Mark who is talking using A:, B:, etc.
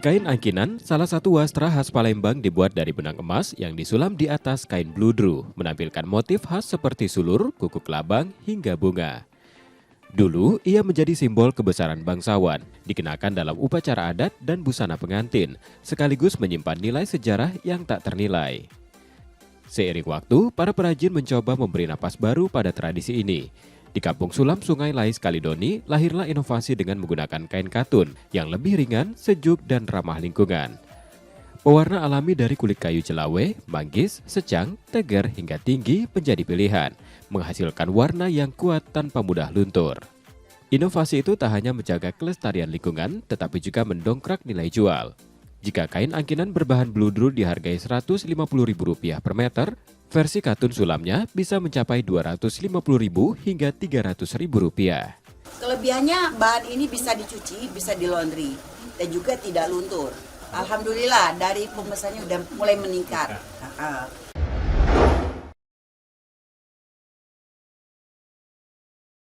A: Kain angkinan, salah satu wastra khas Palembang dibuat dari benang emas yang disulam di atas kain bludru, menampilkan motif khas seperti sulur, kuku kelabang, hingga bunga. Dulu, ia menjadi simbol kebesaran bangsawan, dikenakan dalam upacara adat dan busana pengantin, sekaligus menyimpan nilai sejarah yang tak ternilai. Seiring waktu, para perajin mencoba memberi napas baru pada tradisi ini. Di Kampung Sulam Sungai Lais Kalidoni, lahirlah inovasi dengan menggunakan kain katun yang lebih ringan, sejuk, dan ramah lingkungan. Pewarna alami dari kulit kayu celawe, manggis, secang, tegar, hingga tinggi menjadi pilihan, menghasilkan warna yang kuat tanpa mudah luntur. Inovasi itu tak hanya menjaga kelestarian lingkungan, tetapi juga mendongkrak nilai jual. Jika kain angkinan berbahan bludru dihargai Rp150.000 per meter, versi katun sulamnya bisa mencapai Rp250.000 hingga Rp300.000.
B: Kelebihannya bahan ini bisa dicuci, bisa di laundry, dan juga tidak luntur. Alhamdulillah dari pemesannya udah mulai meningkat.